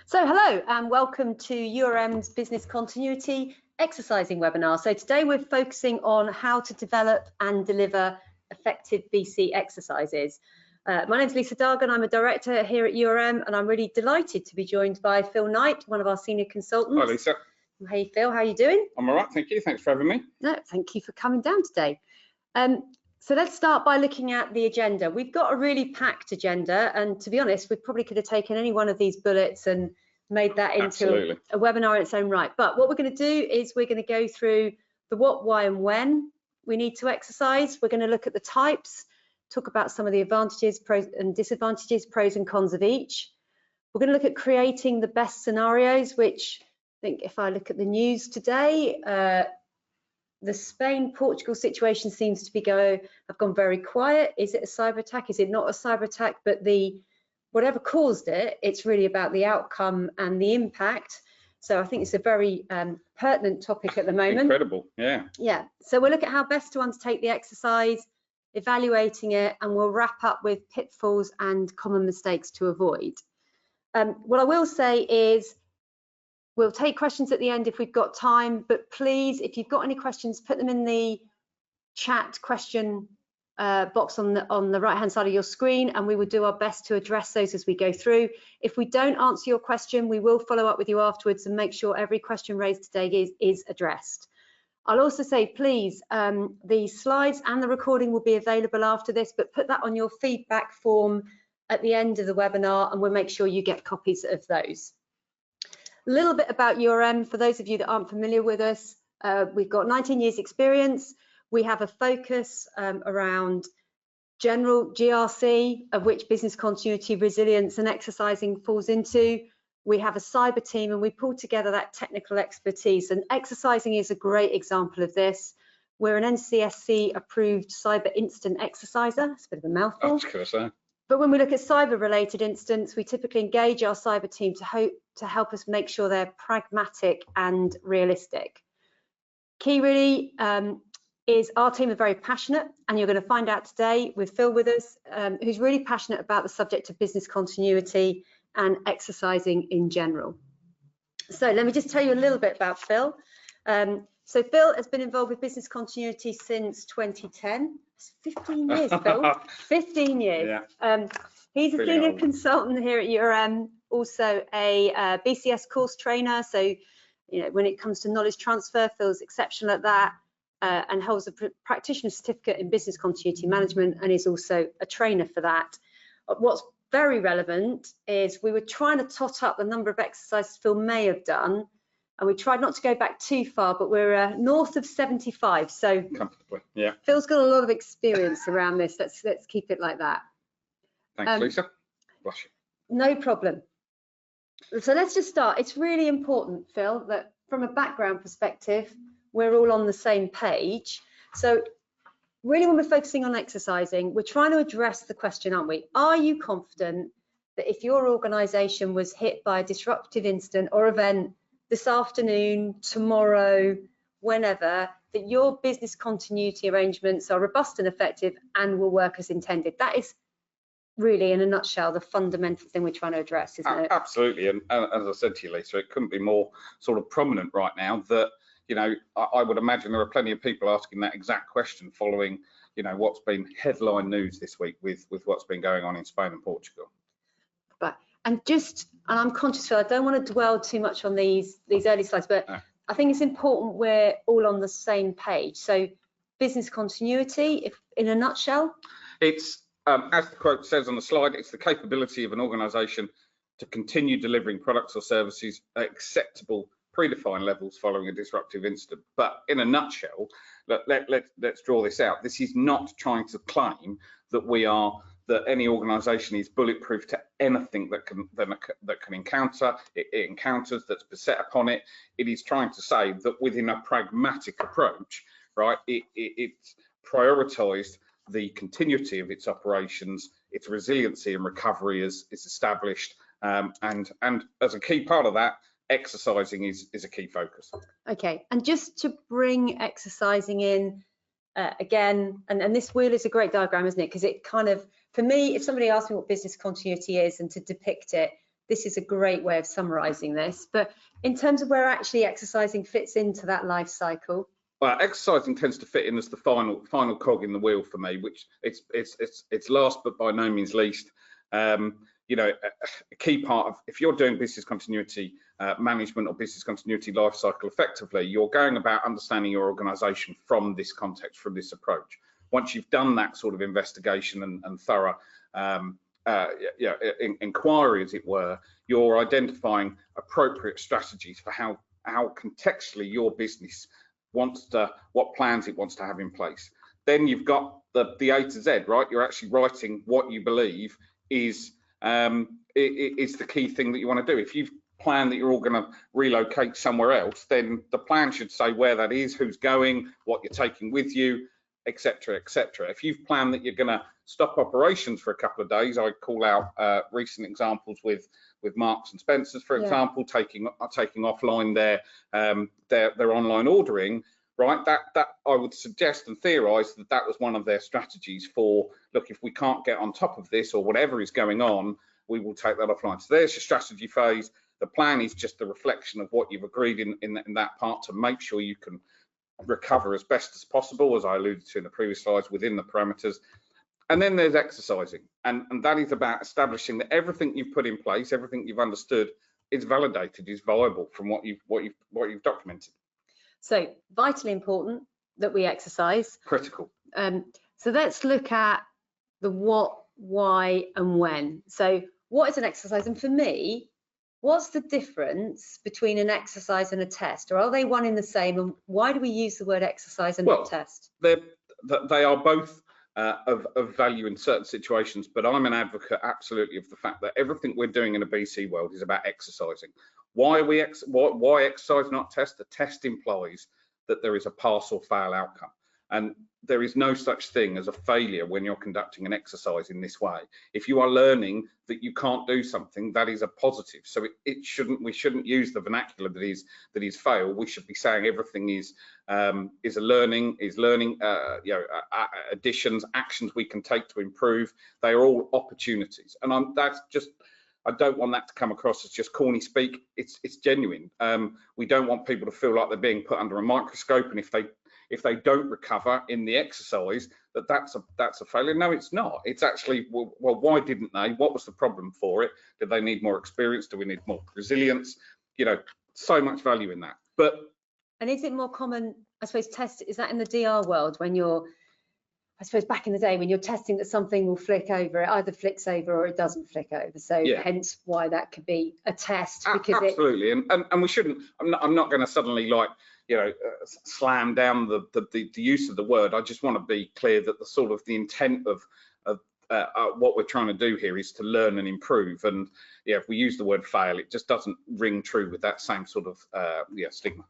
So hello and welcome to URM's Business Continuity Exercising webinar. So today we're focusing on how to develop and deliver effective BC exercises. My name is Lisa Dargan, I'm a director here at URM and I'm really delighted to be joined by Phil Knight, one of our senior consultants. Hi Lisa. Hey Phil, how are you doing? I'm all right, thank you. Thanks for having me. No, thank you for coming down today. So let's start by looking at the agenda. We've got a really packed agenda, and to be honest, we probably could have taken any one of these bullets and made that into a webinar in its own right. But what we're going to do is we're going to go through the what, why, and when we need to exercise. We're going to look at the types, talk about some of the advantages, pros and disadvantages, pros and cons of each. We're going to look at creating the best scenarios, which I think if I look at the news today, the Spain-Portugal situation seems to have gone very quiet. Is it a cyber attack? Is it not a cyber attack? But whatever caused it, it's really about the outcome and the impact. So I think it's a very pertinent topic at the moment. Incredible, yeah. Yeah, so we'll look at how best to undertake the exercise, evaluating it, and we'll wrap up with pitfalls and common mistakes to avoid. What I will say is, we'll take questions at the end if we've got time, but please, if you've got any questions, put them in the chat question box on the right-hand side of your screen, and we will do our best to address those as we go through. If we don't answer your question, we will follow up with you afterwards and make sure every question raised today is addressed. I'll also say, please, the slides and the recording will be available after this, but put that on your feedback form at the end of the webinar, and we'll make sure you get copies of those. A little bit about URM, for those of you that aren't familiar with us, we've got 19 years experience. We have a focus around general GRC, of which business continuity, resilience and exercising falls into. We have a cyber team and we pull together that technical expertise, and exercising is a great example of this. We're an NCSC approved cyber incident exerciser. It's a bit of a mouthful. I was going to say. But when we look at cyber-related incidents, we typically engage our cyber team to help us make sure they're pragmatic and realistic. Key really is our team are very passionate, and you're going to find out today with Phil with us, who's really passionate about the subject of business continuity and exercising in general. So let me just tell you a little bit about Phil. So Phil has been involved with business continuity since 2010. It's 15 years, Phil. 15 years. Yeah. He's a senior consultant here at URM, also a BCS course trainer. So, you know, when it comes to knowledge transfer, Phil's exceptional at that, and holds a practitioner certificate in business continuity management, and is also a trainer for that. What's very relevant is we were trying to tot up the number of exercises Phil may have done, and we tried not to go back too far, but we're north of 75. So comfortably, yeah. Phil's got a lot of experience around this. Let's keep it like that. Thanks, Lisa. Bless you. No problem. So let's just start. It's really important, Phil, that from a background perspective, we're all on the same page. So really, when we're focusing on exercising, we're trying to address the question, aren't we? Are you confident that if your organisation was hit by a disruptive incident or event this afternoon, tomorrow, whenever, that your business continuity arrangements are robust and effective and will work as intended? That is really, in a nutshell, the fundamental thing we're trying to address, isn't it? Absolutely, and as I said to you, Lisa, it couldn't be more sort of prominent right now that, you know, I would imagine there are plenty of people asking that exact question following, you know, what's been headline news this week with what's been going on in Spain and Portugal. But and I'm conscious, Phil, I don't want to dwell too much on these early slides, but I think it's important we're all on the same page. So business continuity, if in a nutshell? It's, as the quote says on the slide, it's the capability of an organisation to continue delivering products or services at acceptable predefined levels following a disruptive incident. But in a nutshell, let's draw this out. This is not trying to claim that any organisation is bulletproof to anything that can encounter it encounters, that's beset upon it. It is trying to say that within a pragmatic approach, right, it's prioritised the continuity of its operations, its resiliency and recovery is established, and as a key part of that, exercising is a key focus. Okay, and just to bring exercising in again, and this wheel is a great diagram, isn't it? Because it kind of, for me, if somebody asked me what business continuity is and to depict it, this is a great way of summarising this. But in terms of where actually exercising fits into that life cycle. Well, exercising tends to fit in as the final cog in the wheel for me, which it's last but by no means least. You know, a key part of, if you're doing business continuity management or business continuity life cycle effectively, you're going about understanding your organisation from this context, from this approach. Once you've done that sort of investigation and thorough inquiry, as it were, you're identifying appropriate strategies for how contextually your business wants to, what plans it wants to have in place. Then you've got the A to Z, right? You're actually writing what you believe is the key thing that you want to do. If you've planned that you're all going to relocate somewhere else, then the plan should say where that is, who's going, what you're taking with you, etc., etc. If you've planned that you're going to stop operations for a couple of days, I call out recent examples with Marks and Spencer's, for example, taking offline their online ordering, right? That I would suggest and theorise that was one of their strategies for, look, if we can't get on top of this or whatever is going on, we will take that offline. So there's your strategy phase. The plan is just a reflection of what you've agreed in that part to make sure you can recover as best as possible, as I alluded to in the previous slides, within the parameters. And then there's exercising, and that is about establishing that everything you've put in place, everything you've understood, is validated, is viable from what you've documented. So vitally important that we exercise. Critical. So let's look at the what, why, and when. So what is an exercise? And for me, what's the difference between an exercise and a test? Or are they one in the same? And why do we use the word exercise and not test? They are both of value in certain situations, but I'm an advocate absolutely of the fact that everything we're doing in a BC world is about exercising. Why exercise, not test? The test implies that there is a pass or fail outcome, and there is no such thing as a failure when you're conducting an exercise in this way. If you are learning that you can't do something, that is a positive. So we shouldn't use the vernacular that is fail. We should be saying everything is learning, additions, actions we can take to improve. They are all opportunities, and I don't want that to come across as just corny speak. It's genuine. We don't want people to feel like they're being put under a microscope, and if they don't recover in the exercise, that's a failure. No, it's not. It's actually, well, why didn't they? What was the problem for it? Did they need more experience? Do we need more resilience? You know, so much value in that. And is it more common, I suppose, is that in the DR world when you're, I suppose back in the day when you're testing that something will flick over, it either flicks over or it doesn't flick over. So hence why that could be a test. Because absolutely, and we shouldn't. I'm not going to suddenly slam down the use of the word. I just want to be clear that the intent of what we're trying to do here is to learn and improve. And if we use the word fail, it just doesn't ring true with that same sort of stigma.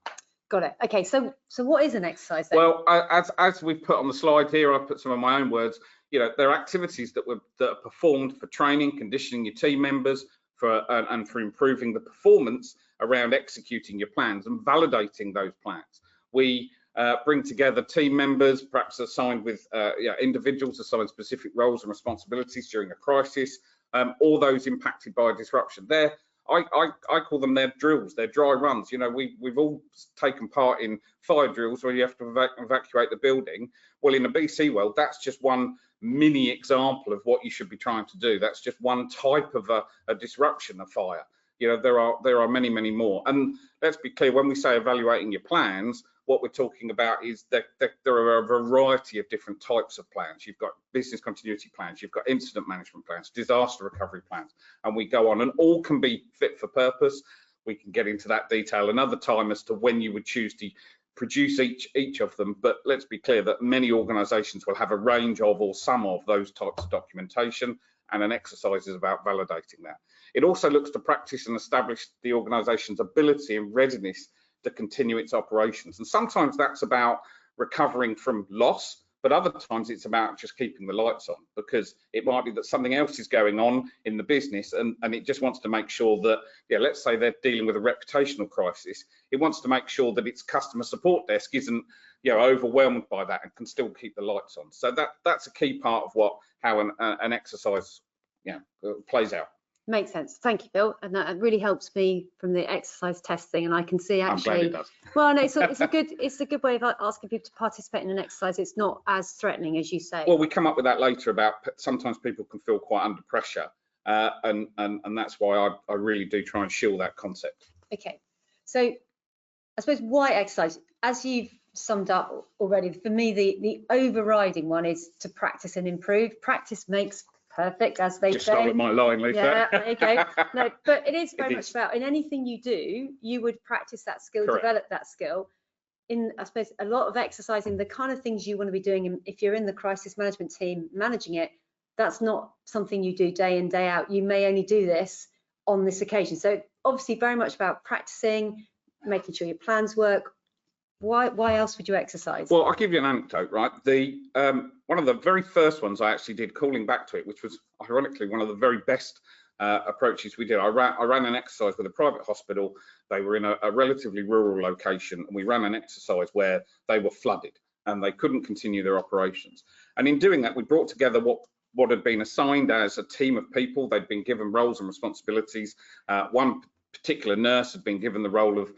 Got it. Okay, so what is an exercise then? Well, as we've put on the slide here, I've put some of my own words. There are activities that are performed for training, conditioning your team members, and for improving the performance around executing your plans and validating those plans. We bring together team members, perhaps assigned with individuals assigned specific roles and responsibilities during a crisis, all those impacted by a disruption. I call them their drills, their dry runs. We've all taken part in fire drills where you have to evacuate the building. Well, in a BC world, that's just one mini example of what you should be trying to do. That's just one type of a disruption, a fire. There are many, many more. And let's be clear, when we say evaluating your plans, what we're talking about is that there are a variety of different types of plans. You've got business continuity plans, you've got incident management plans, disaster recovery plans, and we go on, and all can be fit for purpose. We can get into that detail another time as to when you would choose to produce each of them, but let's be clear that many organisations will have a range of or some of those types of documentation, and an exercise is about validating that. It also looks to practice and establish the organisation's ability and readiness to continue its operations. And sometimes that's about recovering from loss, but other times it's about just keeping the lights on, because it might be that something else is going on in the business and it just wants to make sure that, let's say they're dealing with a reputational crisis. It wants to make sure that its customer support desk isn't, overwhelmed by that and can still keep the lights on. So that's a key part of how an exercise plays out. Makes sense. Thank you, Bill. And that really helps me from the exercise testing, and I can see actually. I'm glad it does. Well, no, it's a good way of asking people to participate in an exercise. It's not as threatening as you say. Well, we come up with that later about sometimes people can feel quite under pressure, and that's why I really do try and shield that concept. Okay, so I suppose why exercise? As you've summed up already, for me the overriding one is to practice and improve. Practice makes perfect, as they say. Just stole my line, Lisa. Yeah, there you go. No, but it is very much about, in anything you do, you would practice that skill, Correct. develop that skill. In, I suppose, a lot of exercising, the kind of things you want to be doing, if you're in the crisis management team managing it, that's not something you do day in, day out. You may only do this on this occasion. So obviously very much about practicing, making sure your plans work. Why else would you exercise? Well, I'll give you an anecdote, right? One of the very first ones I actually did, calling back to it, which was ironically one of the very best approaches we did. I ran an exercise with a private hospital. They were in a relatively rural location, and we ran an exercise where they were flooded and they couldn't continue their operations. And in doing that, we brought together what had been assigned as a team of people. They'd been given roles and responsibilities. One particular nurse had been given the role of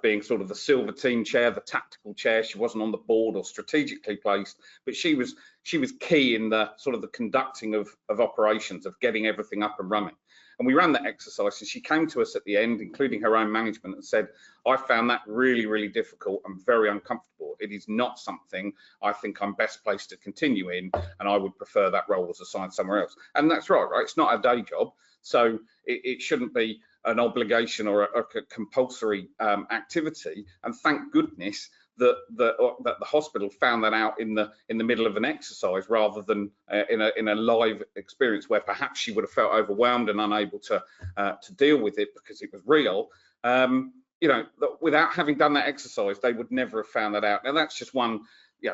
being sort of the silver team chair, the tactical chair. She wasn't on the board or strategically placed, but she was key in the sort of the conducting of operations, of getting everything up and running. And we ran that exercise, and she came to us at the end, including her own management, and said, I found that really, really difficult and very uncomfortable. It is not something I think I'm best placed to continue in, and I would prefer that role was assigned somewhere else. And that's right? It's not a day job, so it shouldn't be an obligation or a compulsory activity. And thank goodness that the hospital found that out in the middle of an exercise, rather than in a live experience where perhaps she would have felt overwhelmed and unable to deal with it because it was real. You know, without having done that exercise, they would never have found that out. Now that's just one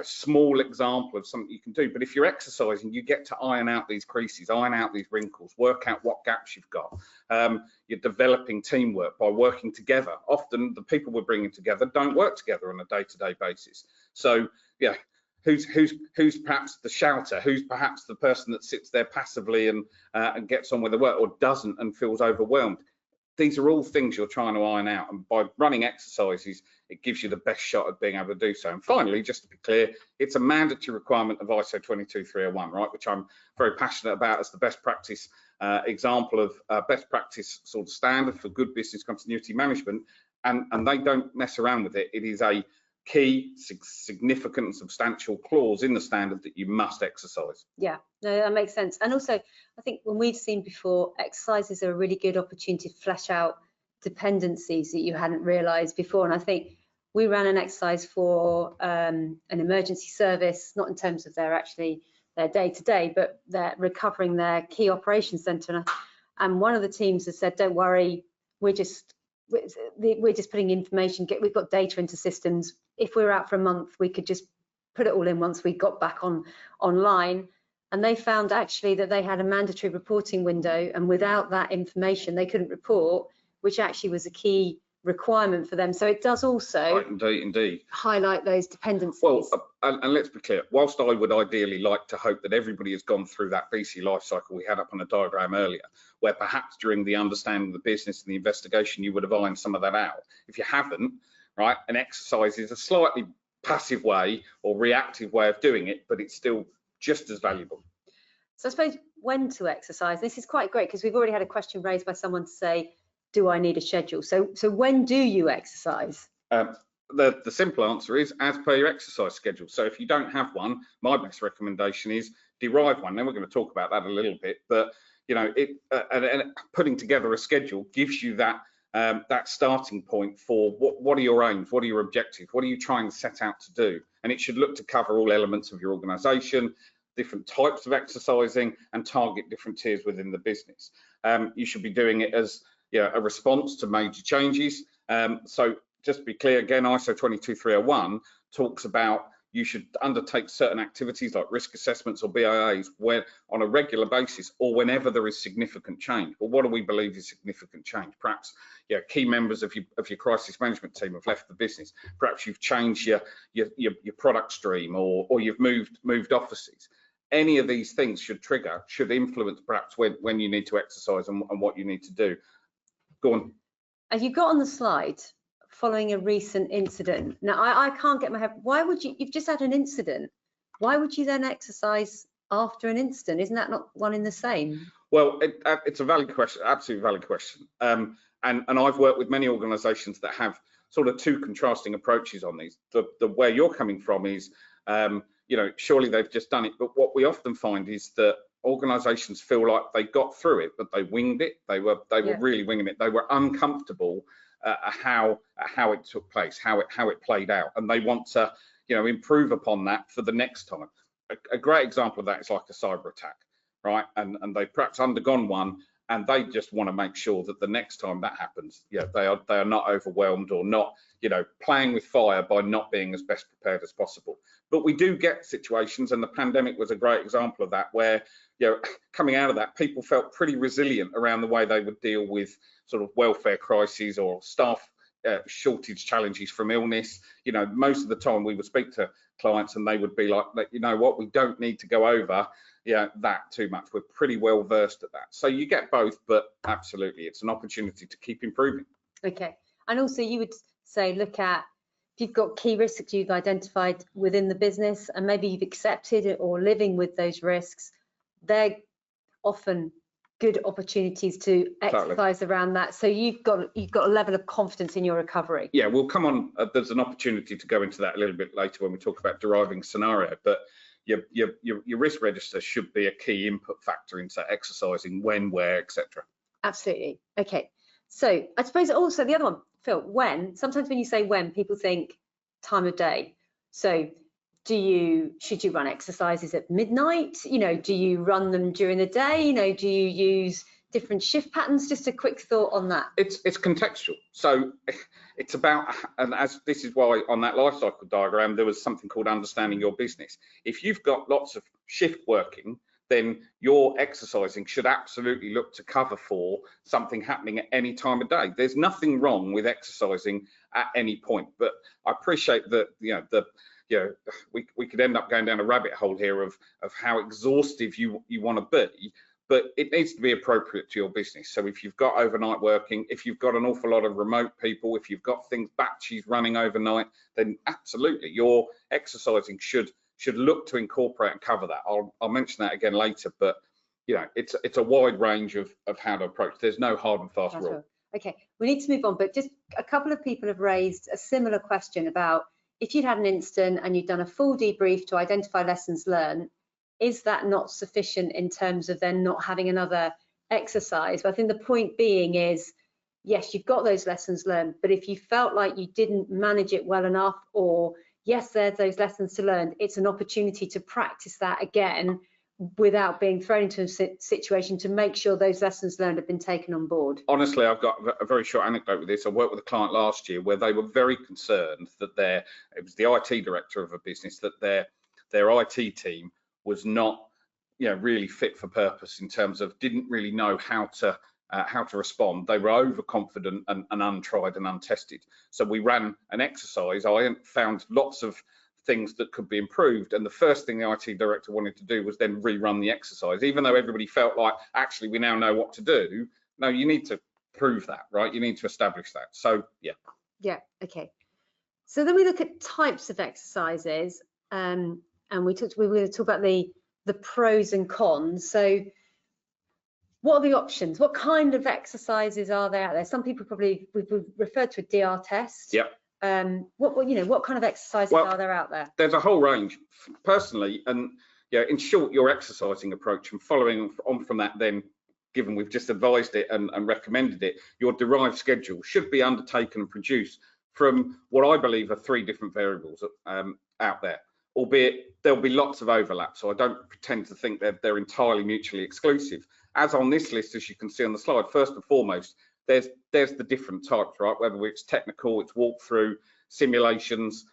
small example of something you can do. But if you're exercising, you get to iron out these creases, iron out these wrinkles, work out what gaps you've got. You're developing teamwork by working together. Often the people we're bringing together don't work together on a day-to-day basis. So yeah, who's perhaps the shouter, who's perhaps the person that sits there passively and gets on with the work, or doesn't and feels overwhelmed. These are all things you're trying to iron out, and by running exercises, it gives you the best shot at being able to do so. And finally, just to be clear, it's a mandatory requirement of ISO 22301, right, which I'm very passionate about as the best practice example of best practice sort of standard for good business continuity management, and they don't mess around with it. It is a key, significant and substantial clause in the standard that you must exercise. Yeah, no, that makes sense. And also, I think when we've seen before, exercises are a really good opportunity to flesh out dependencies that you hadn't realised before. And I think we ran an exercise for an emergency service, not in terms of their day-to-day, but they're recovering their key operations centre. And one of the teams has said, don't worry, we're just putting information, we've got data into systems. If we were out for a month, we could just put it all in once we got back online. And they found actually that they had a mandatory reporting window, and without that information, they couldn't report, which actually was a key requirement for them. So it does also indeed highlight those dependencies. Well, and let's be clear, whilst I would ideally like to hope that everybody has gone through that BC life cycle we had up on a diagram earlier, where perhaps during the understanding of the business and the investigation, you would have ironed some of that out. If you haven't, right, an exercise is a slightly passive way or reactive way of doing it, but it's still just as valuable. So I suppose when to exercise, this is quite great because we've already had a question raised by someone to say, do I need a schedule? So when do you exercise? The simple answer is as per your exercise schedule. So if you don't have one, my best recommendation is derive one. Then we're going to talk about that a little bit, but you know, and putting together a schedule gives you that that starting point for what are your aims, what are your objectives, what are you trying to set out to do, and it should look to cover all elements of your organisation, different types of exercising, and target different tiers within the business. You should be doing it as a response to major changes. So just to be clear again, ISO 22301 talks about you should undertake certain activities like risk assessments or BIAs on a regular basis or whenever there is significant change. Well, what do we believe is significant change? Perhaps key members of your crisis management team have left the business. Perhaps you've changed your product stream or you've moved offices. any of these things should influence perhaps when you need to exercise and what you need to do. Go on. As you got on the slide, following a recent incident. Now, I can't get my head, why would you've just had an incident. Why would you then exercise after an incident? Isn't that not one in the same? Well, it's a valid question, absolutely valid question. And I've worked with many organisations that have sort of two contrasting approaches on these. The where you're coming from is, surely they've just done it. But what we often find is that organisations feel like they got through it, but they winged it. They were really winging it. They were uncomfortable at how it took place, how it played out, and they want to, improve upon that for the next time. A great example of that is like a cyber attack, right? And they've perhaps undergone one, and they just want to make sure that the next time that happens, they are not overwhelmed or not, playing with fire by not being as best prepared as possible. But we do get situations, and the pandemic was a great example of that, where, coming out of that, people felt pretty resilient around the way they would deal with sort of welfare crises or staff shortage challenges from illness. Most of the time we would speak to clients and they would be like, you know what, we don't need to go over that too much. We're pretty well versed at that. So you get both, but absolutely, it's an opportunity to keep improving. Okay. And also you would say, look at, if you've got key risks you've identified within the business and maybe you've accepted it or living with those risks, they're often good opportunities to exercise around that. So you've got a level of confidence in your recovery. Yeah, we'll come on. There's an opportunity to go into that a little bit later when we talk about deriving scenario. But your risk register should be a key input factor into exercising when, where, etc. Absolutely. Okay. So I suppose also the other one, Phil, when. Sometimes when you say when, people think time of day. So should you run exercises at midnight? Do you run them during the day? Do you use different shift patterns? Just a quick thought on that. It's contextual. So it's about, and as this is why on that life cycle diagram, there was something called understanding your business. If you've got lots of shift working, then your exercising should absolutely look to cover for something happening at any time of day. There's nothing wrong with exercising at any point, but I appreciate that, we could end up going down a rabbit hole here of how exhaustive you want to be, but it needs to be appropriate to your business. So if you've got overnight working, if you've got an awful lot of remote people, if you've got batches running overnight, then absolutely your exercising should look to incorporate and cover that. I'll mention that again later, but it's a wide range of how to approach. There's no hard and fast rule. Okay, we need to move on, but just a couple of people have raised a similar question about if you'd had an incident and you'd done a full debrief to identify lessons learned, is that not sufficient in terms of then not having another exercise? But I think the point being is, yes, you've got those lessons learned, but if you felt like you didn't manage it well enough, or yes, there's those lessons to learn, it's an opportunity to practice that again without being thrown into a situation to make sure those lessons learned have been taken on board. Honestly, I've got a very short anecdote with this. I worked with a client last year where they were very concerned that it was the IT director of a business, that their IT team was not really fit for purpose in terms of didn't really know how to respond. They were overconfident and untried and untested. So we ran an exercise. I found lots of things that could be improved, and the first thing the IT director wanted to do was then rerun the exercise, even though everybody felt like actually we now know what to do. No, you need to prove that, right? You need to establish that. So yeah, okay. So then we look at types of exercises, and we're going to talk about the pros and cons. So what are the options? What kind of exercises are there out there? Some people probably we've referred to a DR test. Yep. What kind of exercises are there out there? There's a whole range. Personally, and in short, your exercising approach, and following on from that, then given we've just advised it and recommended it, your derived schedule should be undertaken and produced from what I believe are 3 different variables out there, albeit there'll be lots of overlap. So I don't pretend to think they're entirely mutually exclusive. As on this list, as you can see on the slide, first and foremost, there's the different types, right? Whether it's technical, it's walkthrough, simulations,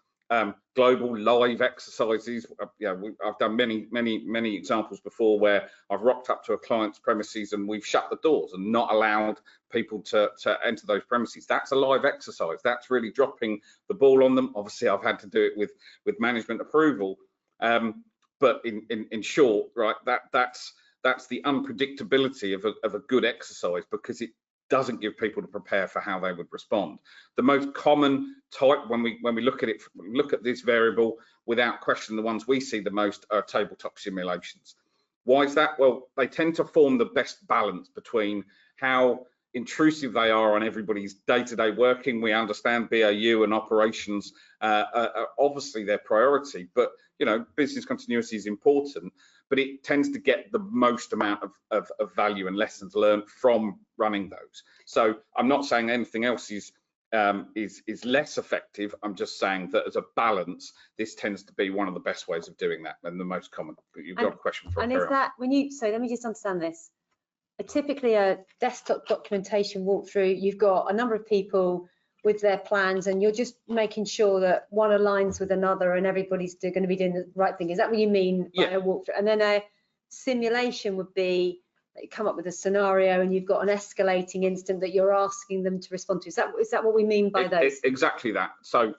global live exercises. I've done many examples before where I've rocked up to a client's premises and we've shut the doors and not allowed people to enter those premises. That's a live exercise. That's really dropping the ball on them. Obviously, I've had to do it with management approval. but in short, right, that's the unpredictability of a good exercise, because it doesn't give people to prepare for how they would respond. The most common type, when we look at this variable, without question, the ones we see the most are tabletop simulations. Why is that? Well, they tend to form the best balance between how intrusive they are on everybody's day-to-day working. We understand BAU and operations are obviously their priority, but business continuity is important, but it tends to get the most amount of value and lessons learned from running those. So I'm not saying anything else is less effective. I'm just saying that as a balance, this tends to be one of the best ways of doing that and the most common. But you've got a question for. And is that so let me just understand this. Typically a desktop documentation walkthrough, you've got a number of people with their plans and you're just making sure that one aligns with another and everybody's going to be doing the right thing. Is that what you mean by a walkthrough? And then a simulation would be that you come up with a scenario and you've got an escalating incident that you're asking them to respond to. Is that what we mean by those? Exactly that. So,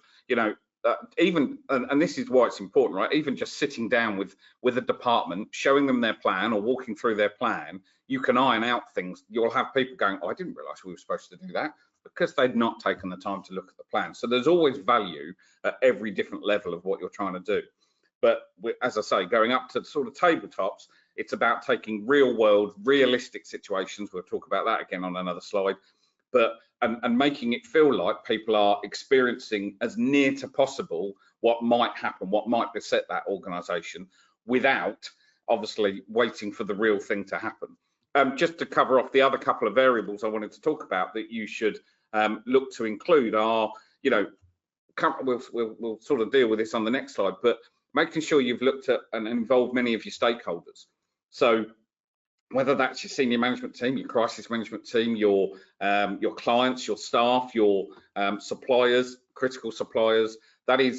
even, and this is why it's important, right? Even just sitting down with a department, showing them their plan or walking through their plan, you can iron out things. You'll have people going, oh, I didn't realize we were supposed to do that, because they'd not taken the time to look at the plan. So there's always value at every different level of what you're trying to do. But as I say, going up to sort of tabletops, it's about taking real world, realistic situations. We'll talk about that again on another slide, but and making it feel like people are experiencing as near to possible what might happen, what might beset that organization, without obviously waiting for the real thing to happen. Just to cover off the other couple of variables I wanted to talk about that you should look to include are, we'll sort of deal with this on the next slide, but making sure you've looked at and involved many of your stakeholders. So whether that's your senior management team, your crisis management team, your clients, your staff, your suppliers, critical suppliers, they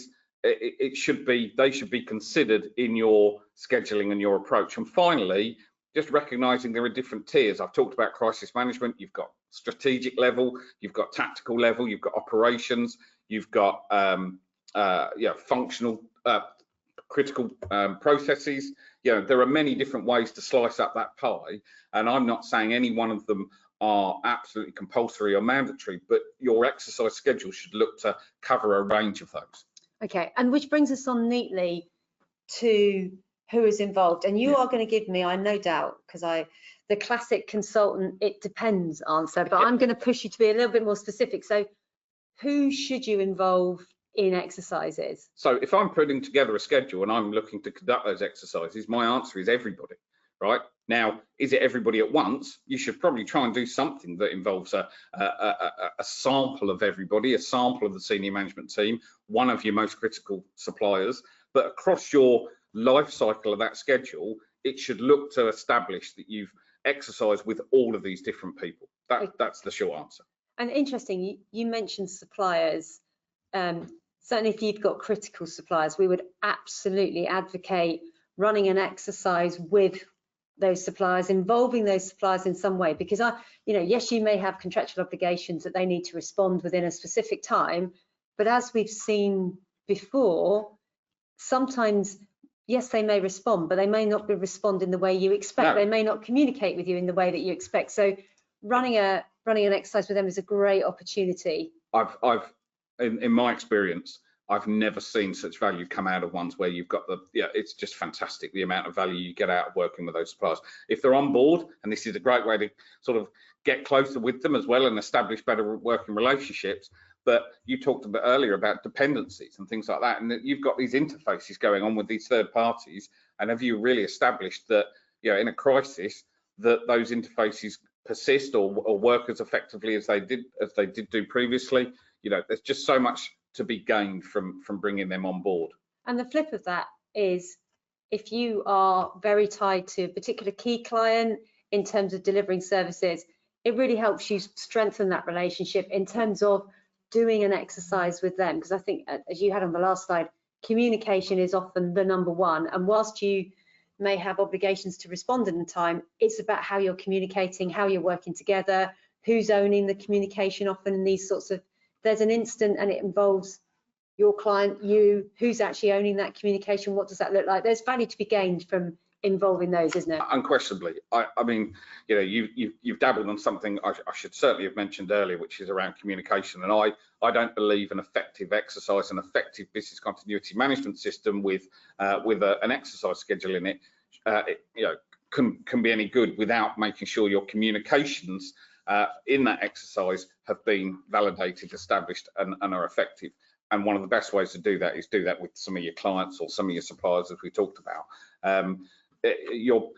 should be considered in your scheduling and your approach. And finally, just recognizing there are different tiers. I've talked about crisis management. You've got strategic level, you've got tactical level, you've got operations, you've got functional critical processes. There are many different ways to slice up that pie, and I'm not saying any one of them are absolutely compulsory or mandatory, but your exercise schedule should look to cover a range of those. Okay, and which brings us on neatly to who is involved, and you are going to give me, I no doubt, because the classic consultant it depends answer, but I'm going to push you to be a little bit more specific. So who should you involve in exercises? So if I'm putting together a schedule and I'm looking to conduct those exercises, my answer is everybody, right? Now, is it everybody at once? You should probably try and do something that involves a sample of everybody, a sample of the senior management team, one of your most critical suppliers, but across your life cycle of that schedule, it should look to establish that you've exercised with all of these different people. That's the short answer. And interesting, you mentioned suppliers. Certainly if you've got critical suppliers, we would absolutely advocate running an exercise with those suppliers, involving those suppliers in some way, because yes, you may have contractual obligations that they need to respond within a specific time, but as we've seen before, sometimes yes, they may respond, but they may not respond in the way you expect. No. They may not communicate with you in the way that you expect. So running an exercise with them is a great opportunity. In my experience, I've never seen such value come out of ones where you've got it's just fantastic, the amount of value you get out of working with those suppliers. If they're on board, and this is a great way to sort of get closer with them as well and establish better working relationships. But you talked a bit earlier about dependencies and things like that, and that you've got these interfaces going on with these third parties. And have you really established that, in a crisis, that those interfaces persist or work as effectively as they did do previously? There's just so much to be gained from bringing them on board. And the flip of that is, if you are very tied to a particular key client in terms of delivering services, it really helps you strengthen that relationship in terms of doing an exercise with them. Because I think, as you had on the last slide, communication is often the number one. And whilst you may have obligations to respond in time, it's about how you're communicating, how you're working together, who's owning the communication. Often in these sorts of, there's an instant and it involves your client, you, who's actually owning that communication, what does that look like? There's value to be gained from involving those, isn't it? Unquestionably. I mean, you know, you've dabbled on something I should certainly have mentioned earlier, which is around communication. And I don't believe an effective exercise, an effective business continuity management system with an exercise schedule in it, you know, can be any good without making sure your communications in that exercise have been validated, established, and are effective. And one of the best ways to do that is do that with some of your clients or some of your suppliers, as we talked about. You're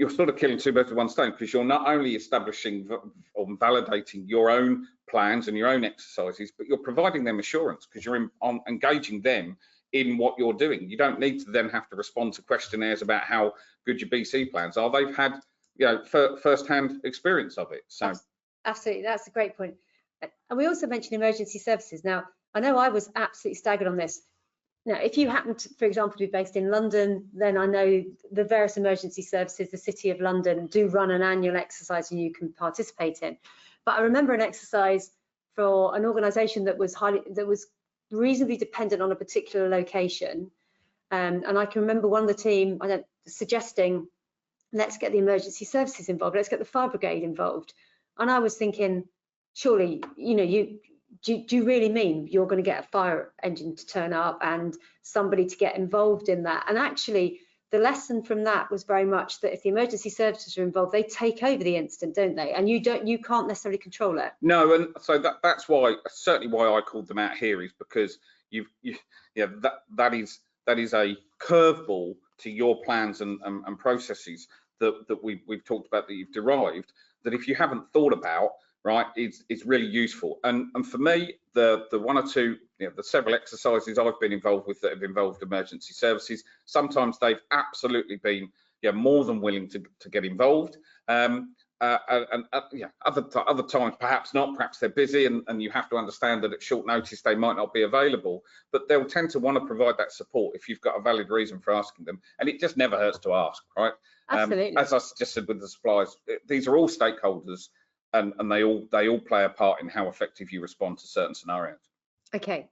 sort of killing two birds with one stone, because you're not only establishing or validating your own plans and your own exercises, but you're providing them assurance, because you're engaging them in what you're doing. You don't need to then have to respond to questionnaires about how good your BC plans are. They've had, you know, first-hand experience of it. So absolutely, that's a great point. And we also mentioned emergency services. Now, I know I was absolutely staggered on this. Now, if you happen to, for example, to be based in London, then I know the various emergency services, the City of London, do run an annual exercise and you can participate in. But I remember an exercise for an organisation that was reasonably dependent on a particular location, and I can remember one of the team suggesting, let's get the emergency services involved, let's get the fire brigade involved. And I was thinking, surely, you know, do you really mean you're going to get a fire engine to turn up and somebody to get involved in that? And actually, the lesson from that was very much that if the emergency services are involved, they take over the incident, don't they? And you can't necessarily control it. No, and so that's why, certainly why I called them out here, is because that is a curveball to your plans and processes that we've talked about, that you've derived, that if you haven't thought about, right, it's really useful. And for me, the one or two, you know, the several exercises I've been involved with that have involved emergency services, sometimes they've absolutely been, yeah, more than willing to get involved. Yeah, other times perhaps not, perhaps they're busy, and you have to understand that at short notice they might not be available, but they'll tend to want to provide that support if you've got a valid reason for asking them, and it just never hurts to ask, right? Absolutely. As I just said with the suppliers, these are all stakeholders, and they all play a part in how effective you respond to certain scenarios. Okay,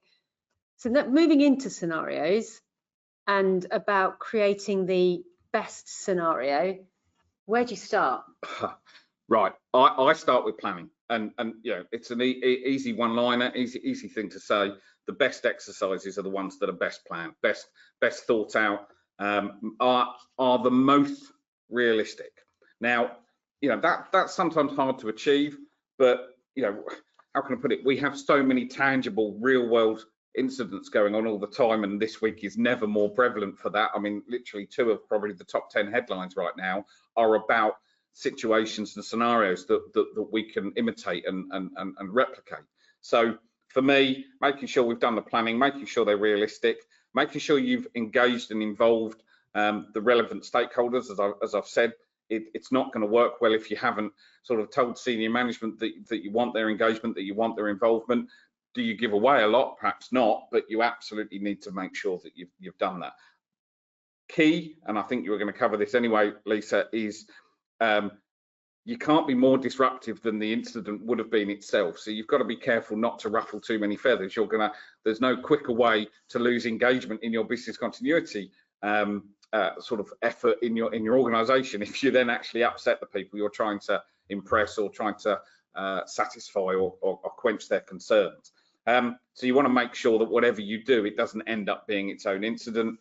so moving into scenarios and about creating the best scenario, where do you start? Right, I start with planning, and you know, it's an easy one-liner, easy thing to say. The best exercises are the ones that are best planned, best thought out, are the most realistic. Now, you know, that's sometimes hard to achieve, but you know, how can I put it? We have so many tangible, real-world incidents going on all the time, and this week is never more prevalent for that. I mean, literally 2 of probably the top 10 headlines right now are about situations and scenarios that we can imitate and replicate. So for me, making sure we've done the planning, making sure they're realistic, making sure you've engaged and involved the relevant stakeholders, as I've said. It's not going to work well if you haven't sort of told senior management that you want their engagement, that you want their involvement. Do you give away a lot? Perhaps not, but you absolutely need to make sure that you've done that. Key, and I think you were going to cover this anyway, Lisa, is you can't be more disruptive than the incident would have been itself. So you've got to be careful not to ruffle too many feathers. There's no quicker way to lose engagement in your business continuity sort of effort in your organization if you then actually upset the people you're trying to impress or trying to satisfy or quench their concerns. So you want to make sure that whatever you do, it doesn't end up being its own incident.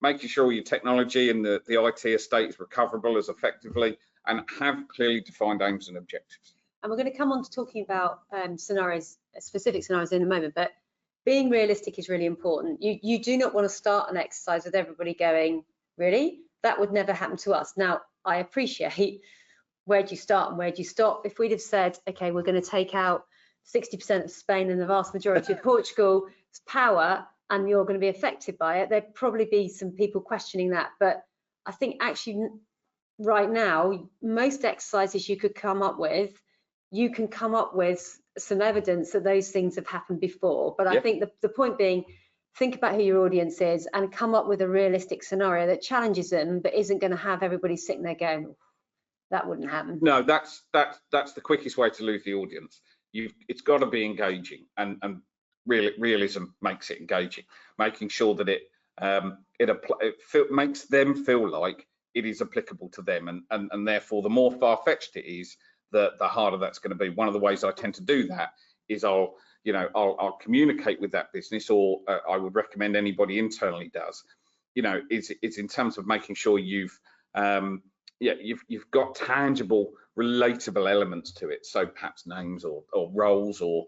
Making sure your technology and the IT estate is recoverable as effectively, and have clearly defined aims and objectives. And we're going to come on to talking about scenarios, specific scenarios in a moment, but being realistic is really important. You do not want to start an exercise with everybody going, really? That would never happen to us. Now, I appreciate where do you start and where do you stop. If we'd have said, okay, we're going to take out 60% of Spain and the vast majority of Portugal's power, and you're going to be affected by it, there'd probably be some people questioning that. But I think actually right now, most exercises you could come up with, you can come up with some evidence that those things have happened before. But I think the point being, think about who your audience is and come up with a realistic scenario that challenges them, but isn't going to have everybody sitting there going, that wouldn't happen. No, that's the quickest way to lose the audience. It's got to be engaging, and realism makes it engaging, making sure that it makes them feel like it is applicable to them, and therefore the more far-fetched it is, the harder that's going to be. One of the ways I tend to do that is I'll communicate with that business, or I would recommend anybody internally does, is in terms of making sure you've got tangible, relatable elements to it. So perhaps names or roles or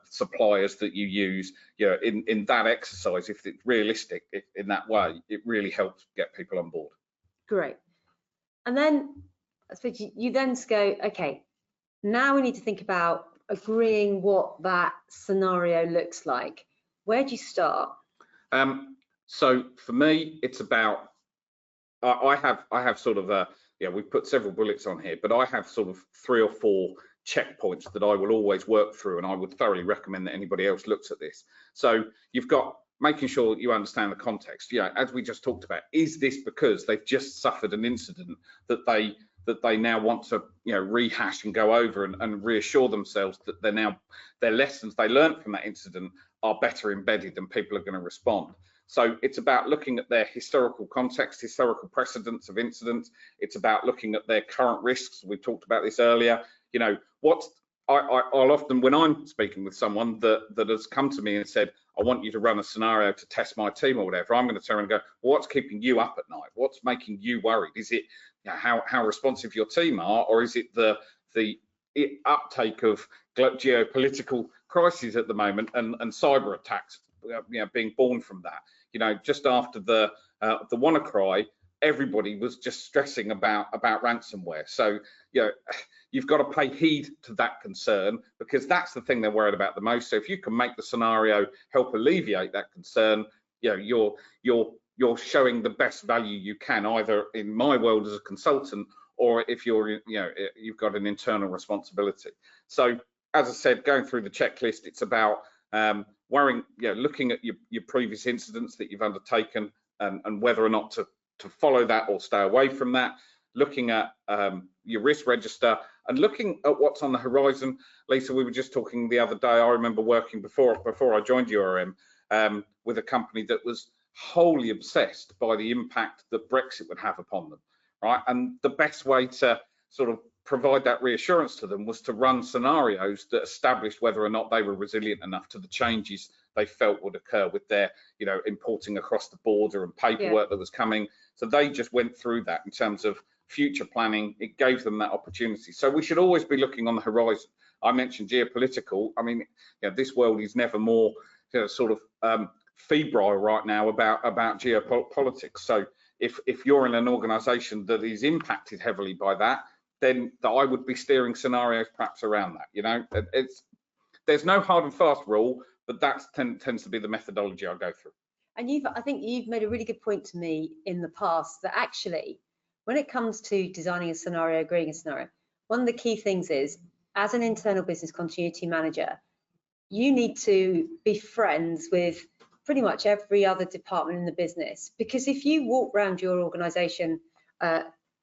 suppliers that you use. In that exercise, if it's realistic in that way, it really helps get people on board. Great. And then I suppose you then go, okay, now we need to think about agreeing what that scenario looks like. Where do you start? So for me, it's about, I have sort of we've put several bullets on here, but I have sort of 3 or 4 checkpoints that I will always work through, and I would thoroughly recommend that anybody else looks at this. So you've got making sure you understand the context. As we just talked about, is this because they've just suffered an incident that they now want to rehash and go over and reassure themselves that their lessons they learned from that incident are better embedded and people are going to respond. So it's about looking at their historical context, historical precedents of incidents. It's about looking at their current risks. We talked about this earlier. I'll often, when I'm speaking with someone that has come to me and said, I want you to run a scenario to test my team or whatever, I'm going to turn and go, well, what's keeping you up at night? What's making you worried? Is it how responsive your team are, or is it the uptake of geopolitical crises at the moment and cyber attacks being born from that? Just after the WannaCry, everybody was just stressing about ransomware. So you've got to pay heed to that concern, because that's the thing they're worried about the most. So if you can make the scenario help alleviate that concern, you're showing the best value you can, either in my world as a consultant, or if you've got an internal responsibility. So as I said, going through the checklist, it's about looking at your previous incidents that you've undertaken and whether or not to follow that or stay away from that, looking at your risk register and looking at what's on the horizon. Lisa, we were just talking the other day, I remember working before I joined URM with a company that was wholly obsessed by the impact that Brexit would have upon them, right? And the best way to sort of provide that reassurance to them was to run scenarios that established whether or not they were resilient enough to the changes they felt would occur with their, importing across the border and paperwork that was coming. So they just went through that in terms of future planning. It gave them that opportunity. So we should always be looking on the horizon. I mentioned geopolitical. I mean, this world is never more febrile right now about geopolitics. So if you're in an organisation that is impacted heavily by that, then I would be steering scenarios perhaps around that. There's no hard and fast rule, but that tends to be the methodology I go through. And I think you've made a really good point to me in the past that actually, when it comes to designing a scenario, agreeing a scenario, one of the key things is, as an internal business continuity manager, you need to be friends with pretty much every other department in the business, because if you walk around your organisation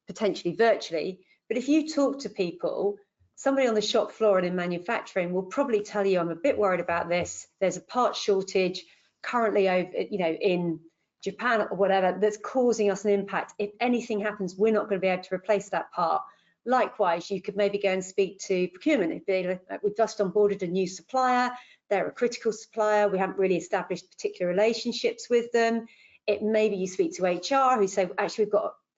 potentially virtually, but if you talk to people, somebody on the shop floor and in manufacturing will probably tell you, I'm a bit worried about this. There's a part shortage currently over, in Japan or whatever, that's causing us an impact. If anything happens, we're not going to be able to replace that part. Likewise, you could maybe go and speak to procurement. We've just onboarded a new supplier. They're a critical supplier. We haven't really established particular relationships with them. Maybe you speak to HR who say, actually,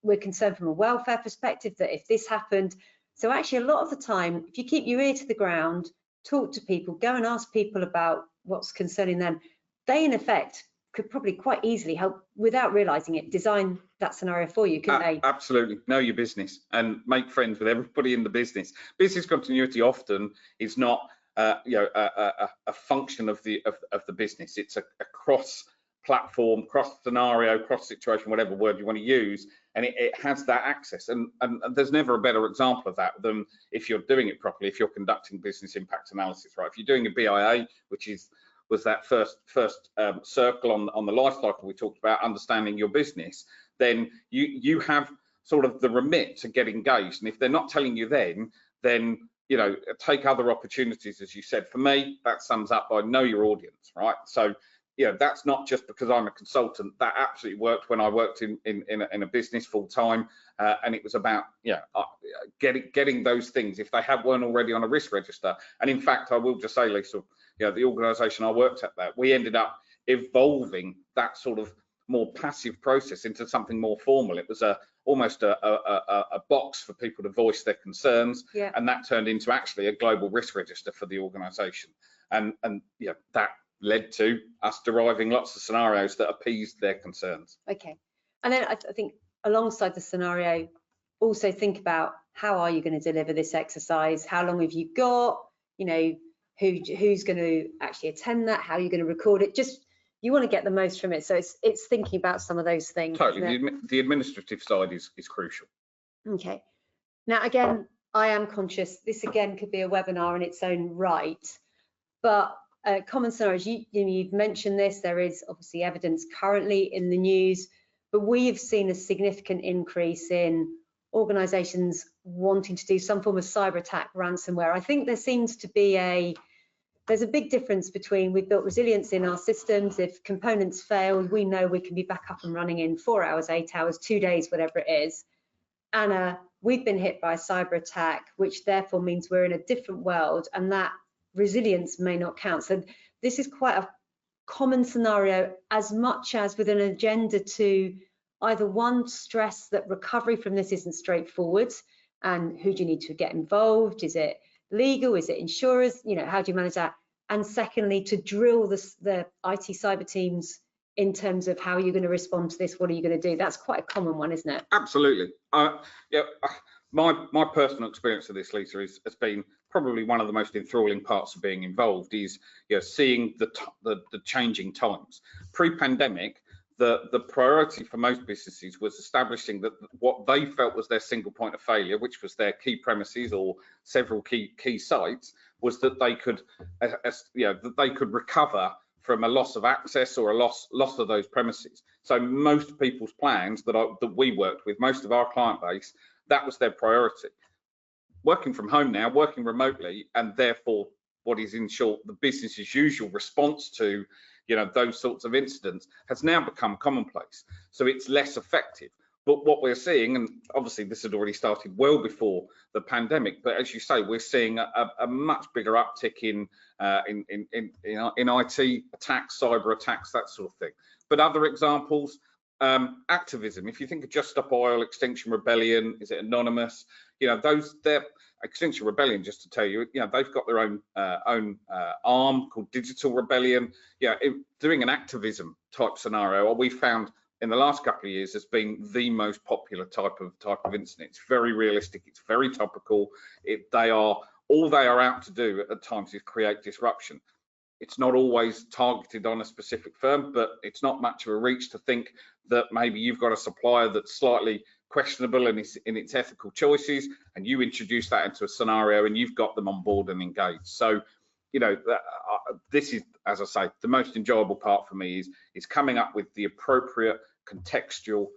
we're concerned from a welfare perspective that if this happened. So actually, a lot of the time, if you keep your ear to the ground, talk to people, go and ask people about what's concerning them, they in effect could probably quite easily help, without realizing it, design that scenario for you, couldn't they? Absolutely. Know your business and make friends with everybody in the business. Business continuity often is not a function of the business. It's a cross platform, cross scenario, cross situation, whatever word you want to use, and it has that access. And there's never a better example of that than if you're doing it properly, if you're conducting business impact analysis, right? If you're doing a BIA, which was that first circle on the life cycle we talked about, understanding your business, then you have sort of the remit to get engaged. And if they're not telling you then you know, take other opportunities, as you said. For me, that sums up by know your audience, right? So, you know, that's not just because I'm a consultant. That absolutely worked when I worked in a business full time, and it was about, getting those things if they weren't already on a risk register. And in fact, I will just say, Lisa, you know, the organisation I worked at, that we ended up evolving that sort of more passive process into something more formal. It was almost a box for people to voice their concerns, and that turned into actually a global risk register for the organisation. And yeah, that led to us deriving lots of scenarios that appeased their concerns. Okay, and then I think alongside the scenario, also think about how are you going to deliver this exercise? How long have you got? You know, who's going to actually attend that? How are you going to record it? Just, you want to get the most from it. So it's thinking about some of those things. Totally, the administrative side is crucial. Okay. Now, again, I am conscious, this again could be a webinar in its own right, but common scenarios, you've mentioned this, there is obviously evidence currently in the news, but we have seen a significant increase in organisations wanting to do some form of cyber attack, ransomware. I think there seems to be there's a big difference between, we've built resilience in our systems. If components fail, we know we can be back up and running in 4 hours, 8 hours, 2 days, whatever it is. And we've been hit by a cyber attack, which therefore means we're in a different world, and that resilience may not count. So this is quite a common scenario, as much as with an agenda to either one, stress that recovery from this isn't straightforward, and who do you need to get involved? Is it legal? Is it insurers? You know, how do you manage that? And secondly, to drill the IT cyber teams in terms of how you're going to respond to this, what are you going to do? That's quite a common one, isn't it? Absolutely. Yeah, my personal experience of this, Lisa, has been probably one of the most enthralling parts of being involved, is, you know, seeing the changing times. Pre-pandemic, the priority for most businesses was establishing that what they felt was their single point of failure, which was their key premises or several key sites, was that they could, that they could recover from a loss of access or a loss of those premises. So most people's plans that we worked with, most of our client base, that was their priority. Working from home now, working remotely, and therefore what is in short the business as usual response to, you know, those sorts of incidents has now become commonplace. So it's less effective. But what we're seeing, and obviously this had already started well before the pandemic, but as you say, we're seeing a much bigger uptick in IT attacks, cyber attacks, that sort of thing. But other examples, activism. If you think of Just Stop Oil, Extinction Rebellion, is it Anonymous? You know, they're Extinction Rebellion, just to tell you, they've got their own arm called Digital Rebellion. Doing an activism type scenario, we found in the last couple of years has been the most popular type of incident. It's very realistic, it's very topical. All they are out to do at times is create disruption. It's not always targeted on a specific firm, but it's not much of a reach to think that maybe you've got a supplier that's slightly questionable in its ethical choices, and you introduce that into a scenario and you've got them on board and engaged. So, you know, this is, as I say, the most enjoyable part for me is coming up with the appropriate contextual,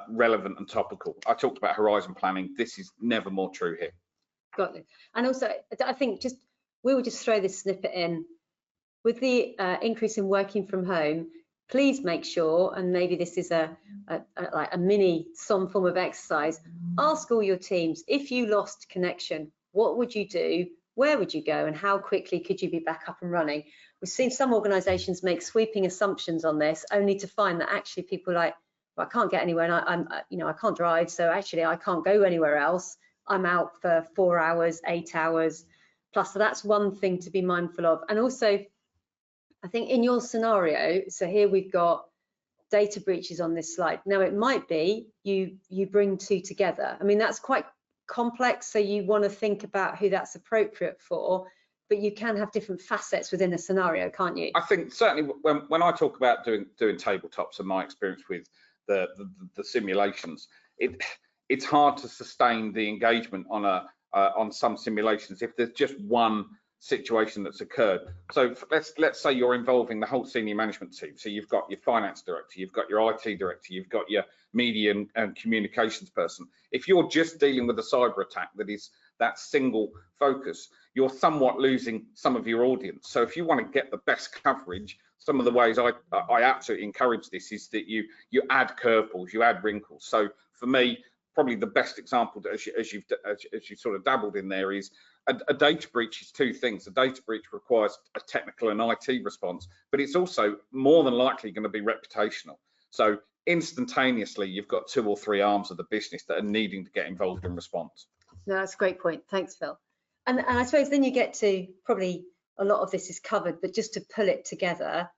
relevant and topical. I talked about horizon planning. This is never more true here. Got it. And also, I think we will just throw this snippet in. With the increase in working from home, please make sure, and maybe this is like a mini, some form of exercise, ask all your teams, if you lost connection, what would you do? Where would you go, and how quickly could you be back up and running? We've seen some organisations make sweeping assumptions on this, only to find that actually people are like, well, I can't get anywhere, and I can't drive, so actually I can't go anywhere else. I'm out for 4 hours, 8 hours plus. So that's one thing to be mindful of. And also, I think in your scenario, so here we've got data breaches on this slide. Now it might be you bring two together. I mean, that's quite complex, so you want to think about who that's appropriate for, but you can have different facets within a scenario, can't you? I think certainly when I talk about doing tabletops and my experience with the simulations, it's hard to sustain the engagement on some simulations if there's just one situation that's occurred. So let's say you're involving the whole senior management team. So you've got your finance director, you've got your IT director, you've got your media and communications person. If you're just dealing with a cyber attack that that single focus, you're somewhat losing some of your audience. So if you want to get the best coverage, some of the ways I absolutely encourage this is that you add curveballs, you add wrinkles. So for me, probably the best example, as you sort of dabbled in there, is a data breach is two things. A data breach requires a technical and IT response, but it's also more than likely going to be reputational. So instantaneously, you've got 2 or 3 arms of the business that are needing to get involved in response. No, that's a great point. Thanks, Phil. And I suppose then you get to, probably a lot of this is covered, but just to pull it together,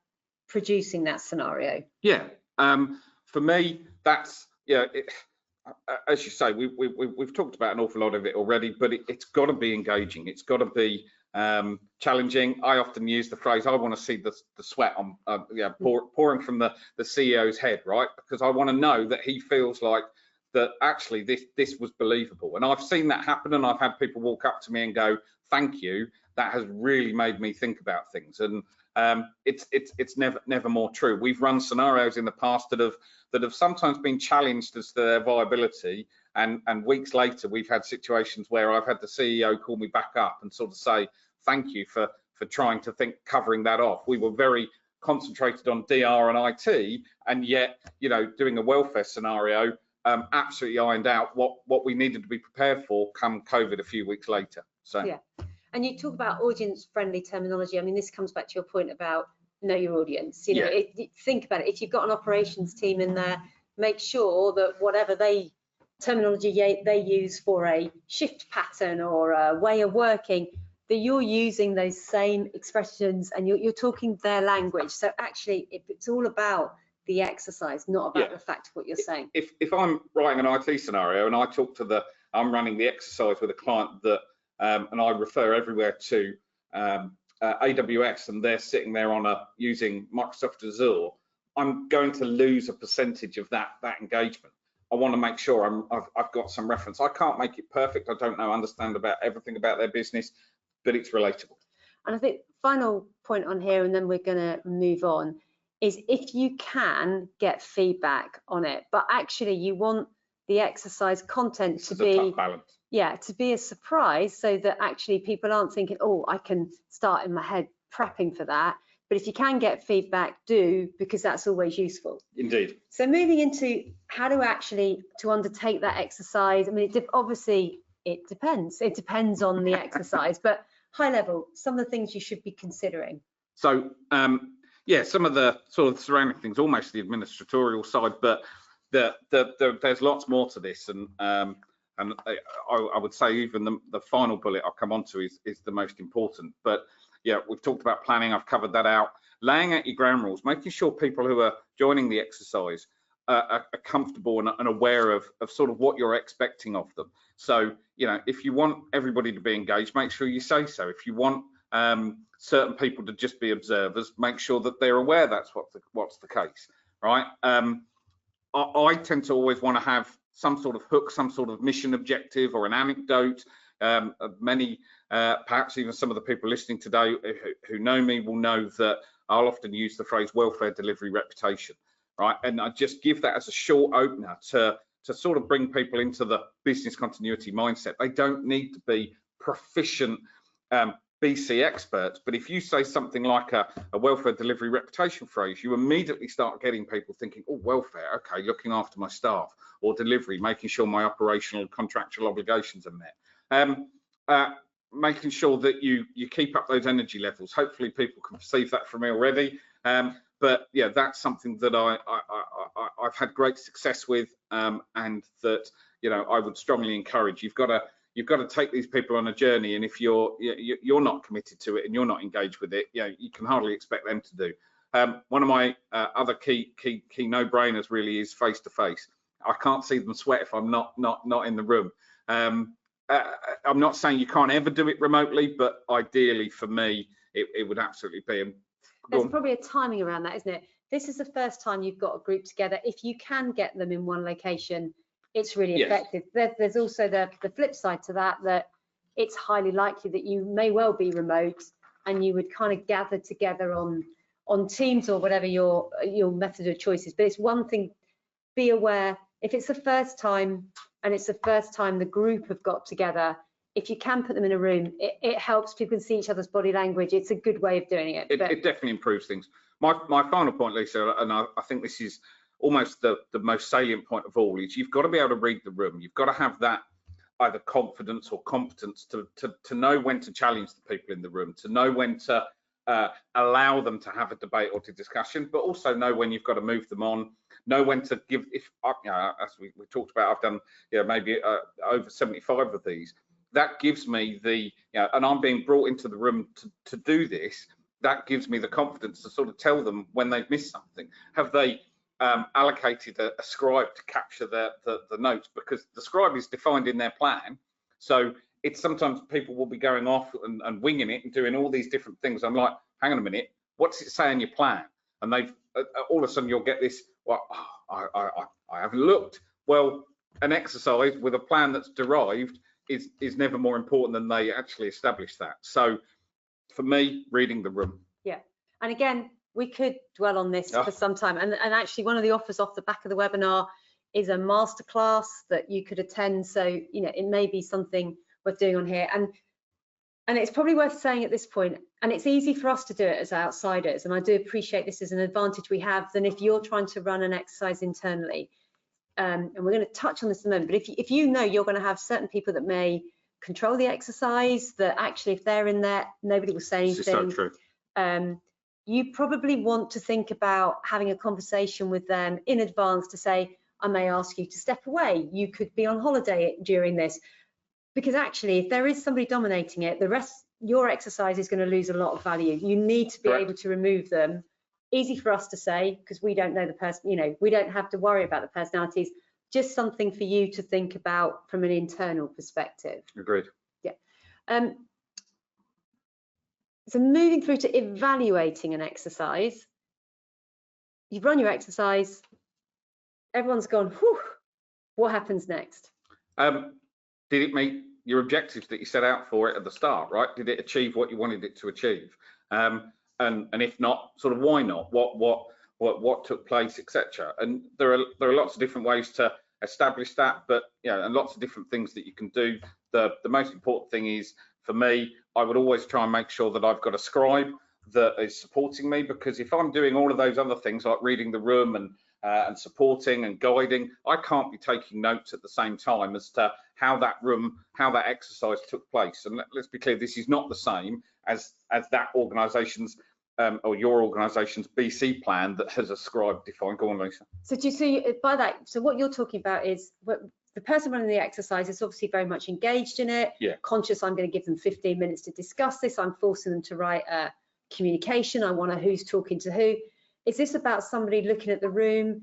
producing that scenario. Yeah, for me, that's, as you say, we've talked about an awful lot of it already, but it's got to be engaging. It's got to be challenging. I often use the phrase, I want to see the sweat on pouring from the CEO's head, right? Because I want to know that he feels like that actually this was believable. And I've seen that happen, and I've had people walk up to me and go, thank you, that has really made me think about things. And it's never more true. We've run scenarios in the past that have sometimes been challenged as to their viability, and weeks later we've had situations where I've had the CEO call me back up and sort of say, thank you for trying to covering that off. We were very concentrated on DR and IT, and yet, doing a welfare scenario absolutely ironed out what we needed to be prepared for come COVID a few weeks later. So yeah. And you talk about audience-friendly terminology. I mean, this comes back to your point about know your audience. Think about it. If you've got an operations team in there, make sure that whatever terminology they use for a shift pattern or a way of working, that you're using those same expressions and you're talking their language. So actually, it's all about the exercise, not about the fact of what you're saying. If I'm writing an IT scenario and I talk to I'm running the exercise with a client that, and I refer everywhere to AWS, and they're sitting there using Microsoft Azure, I'm going to lose a percentage of that engagement. I want to make sure I've got some reference. I can't make it perfect. I don't understand about everything about their business, but it's relatable. And I think final point on here, and then we're going to move on, is if you can get feedback on it, but actually you want the exercise content to be a tough balance. Yeah, to be a surprise, so that actually people aren't thinking, oh, I can start in my head prepping for that. But if you can get feedback, do, because that's always useful. Indeed. So moving into how to undertake that exercise. I mean, obviously it depends. It depends on the exercise, but high level, some of the things you should be considering. So some of the sort of surrounding things, almost the administratorial side, but there's lots more to this, and I would say even the final bullet I'll come on to is the most important. But yeah, we've talked about planning, I've covered that out. Laying out your ground rules, making sure people who are joining the exercise are comfortable and aware of sort of what you're expecting of them. So, if you want everybody to be engaged, make sure you say so. If you want certain people to just be observers, make sure that they're aware that's what's the case, right? I tend to always want to have some sort of hook, some sort of mission objective or an anecdote. Many, perhaps even some of the people listening today who know me will know that I'll often use the phrase welfare delivery reputation, right? And I just give that as a short opener to sort of bring people into the business continuity mindset. They don't need to be proficient BC experts, but if you say something like a welfare delivery reputation phrase, you immediately start getting people thinking, oh, welfare, okay, looking after my staff, or delivery, making sure my operational contractual obligations are met. Making sure that you keep up those energy levels. Hopefully people can perceive that from me already, but yeah, that's something that I've had great success with, and that I would strongly encourage. You've got to take these people on a journey, and if you're not committed to it and you're not engaged with it, you can hardly expect them to do. One of my other key no-brainers really is face-to-face. I can't see them sweat if I'm not in the room. I'm not saying you can't ever do it remotely, but ideally for me, it would absolutely be. There's probably a timing around that, isn't it? This is the first time you've got a group together. If you can get them in one location, it's really effective. There's also the flip side to that it's highly likely that you may well be remote, and you would kind of gather together on Teams or whatever your method of choice is. But it's one thing, be aware, if it's the first time and it's the first time the group have got together, if you can put them in a room, it helps people see each other's body language. It's a good way of doing it. It definitely improves things. My final point, Lisa, and I think this is almost the most salient point of all, is you've got to be able to read the room. You've got to have that either confidence or competence to know when to challenge the people in the room, to know when to allow them to have a debate or to discussion, but also know when you've got to move them on, know when to give. If as we talked about, I've done maybe over 75 of these. That gives me the, and I'm being brought into the room to do this. That gives me the confidence to sort of tell them when they've missed something. Have they allocated a scribe to capture the notes? Because the scribe is defined in their plan. So it's sometimes people will be going off and winging it and doing all these different things. I'm like, hang on a minute, what's it say in your plan? And they've all of a sudden you'll get this, well, I haven't looked. Well, an exercise with a plan that's derived is never more important than they actually establish that. So for me, reading the room. Yeah, and again, we could dwell on this for some time. And actually, one of the offers off the back of the webinar is a masterclass that you could attend. So, it may be something worth doing on here. And it's probably worth saying at this point, and it's easy for us to do it as outsiders. And I do appreciate this is an advantage we have than if you're trying to run an exercise internally. And we're going to touch on this in a moment. But if you know you're going to have certain people that may control the exercise, that actually if they're in there, nobody will say anything. This is so true. You probably want to think about having a conversation with them in advance to say, I may ask you to step away. You could be on holiday during this. Because actually, if there is somebody dominating it, your exercise is going to lose a lot of value. You need to be able to remove them. Easy for us to say, because we don't know the person, we don't have to worry about the personalities. Just something for you to think about from an internal perspective. Agreed. Yeah. So moving through to evaluating an exercise. You've run your exercise. Everyone's gone, whew, what happens next? Did it meet your objectives that you set out for it at the start, right? Did it achieve what you wanted it to achieve? And if not, sort of why not? What took place, etc. And there are lots of different ways to establish that, but and lots of different things that you can do. The most important thing is, for me, I would always try and make sure that I've got a scribe that is supporting me, because if I'm doing all of those other things like reading the room and supporting and guiding, I can't be taking notes at the same time as to how that exercise took place. And let's be clear, this is not the same as that organisation's or your organisation's BC plan that has a scribe defined. Go on, Lisa. So do you see by that? So what you're talking about is the person running the exercise is obviously very much engaged in it. Yeah. Conscious, I'm going to give them 15 minutes to discuss this. I'm forcing them to write a communication. I want to know who's talking to who. Is this about somebody looking at the room,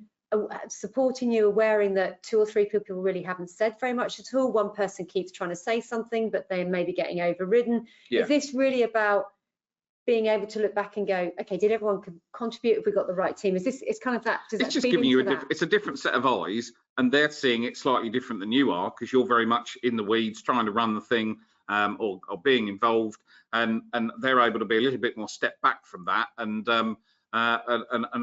supporting you, aware that 2 or 3 people really haven't said very much at all? One person keeps trying to say something, but they may be getting overridden. Yeah. Is this really about being able to look back and go, okay, did everyone contribute? If we got the right team? Is this? It's kind of that. It's just giving you it's a different set of eyes, and they're seeing it slightly different than you are, because you're very much in the weeds, trying to run the thing, or being involved, and they're able to be a little bit more step back from that and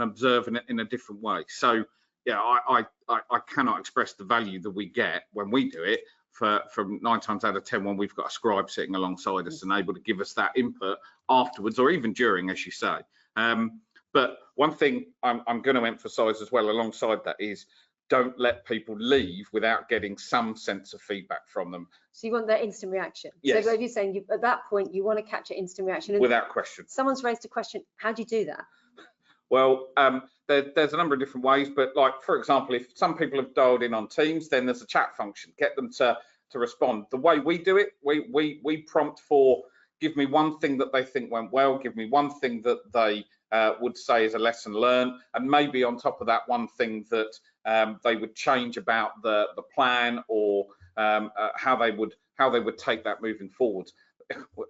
observe in a different way. So yeah, I cannot express the value that we get when we do it from 9 times out of 10 when we've got a scribe sitting alongside us and able to give us that input afterwards or even during, as you say. But one thing I'm going to emphasise as well alongside that is, don't let people leave without getting some sense of feedback from them. So you want that instant reaction. Yes. So if you're saying at that point you want to capture instant reaction. And without question. Someone's raised a question. How do you do that? Well, there's a number of different ways, but like, for example, if some people have dialed in on Teams, then there's a chat function. Get them to respond. The way we do it, we prompt for, give me one thing that they think went well, give me one thing that they would say is a lesson learned, and maybe on top of that, one thing that they would change about the plan, or how they would take that moving forward.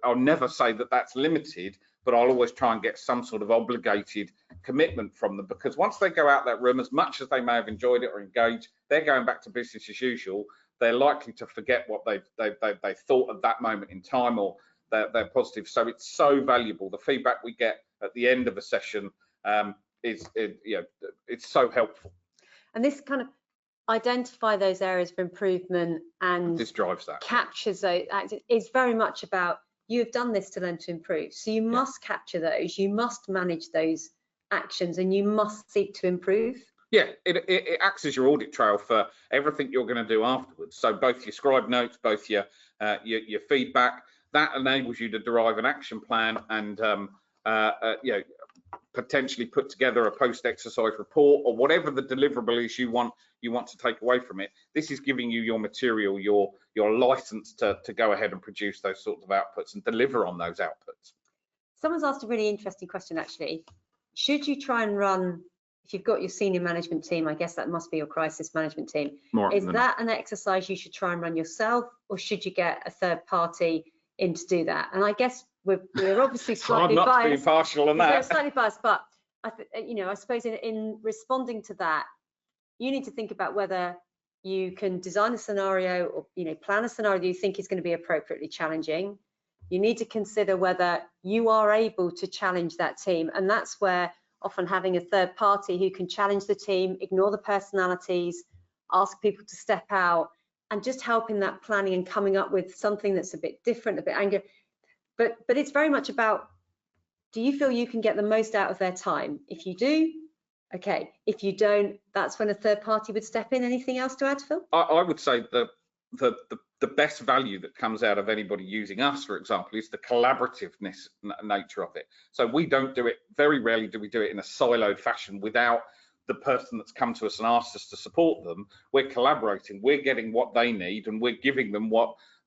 I'll never say that that's limited, but I'll always try and get some sort of obligated commitment from them, because once they go out that room, as much as they may have enjoyed it or engaged, they're going back to business as usual. They're likely to forget what they thought at that moment in time, or they're positive. So it's so valuable. The feedback we get at the end of a session it's so helpful. And this kind of, identify those areas for improvement and this drives that. Captures those. It's very much about, you have done this to learn to improve. So you must capture those, you must manage those actions, and you must seek to improve. Yeah, it acts as your audit trail for everything you're going to do afterwards. So both your scribe notes, both your feedback, that enables you to derive an action plan and you know, potentially put together a post-exercise report or whatever the deliverable is you want to take away from it. This is giving you your material, your license to go ahead and produce those sorts of outputs and deliver on those outputs. Someone's asked a really interesting question, actually. Should you try and run, if you've got your senior management team, I guess that must be your crisis management team. Is that an exercise you should try and run yourself, or should you get a third party in to do that? And I guess we're obviously slightly biased. I'm not being partial on that. Slightly biased, but you know, I suppose in responding to that, you need to think about whether you can design a scenario or, you know, plan a scenario that you think is going to be appropriately challenging. You need to consider whether you are able to challenge that team, and that's where often having a third party who can challenge the team, ignore the personalities, ask people to step out, and just helping that planning and coming up with something that's a bit different, a bit angry. But it's very much about, do you feel you can get the most out of their time? If you do, okay. If you don't, that's when a third party would step in. Anything else to add, Phil? I would say the best value that comes out of anybody using us, for example, is the collaborativeness nature of it. So we don't do it, very rarely do we do it in a siloed fashion without the person that's come to us and asked us to support them. We're collaborating, we're getting what they need, and we're giving them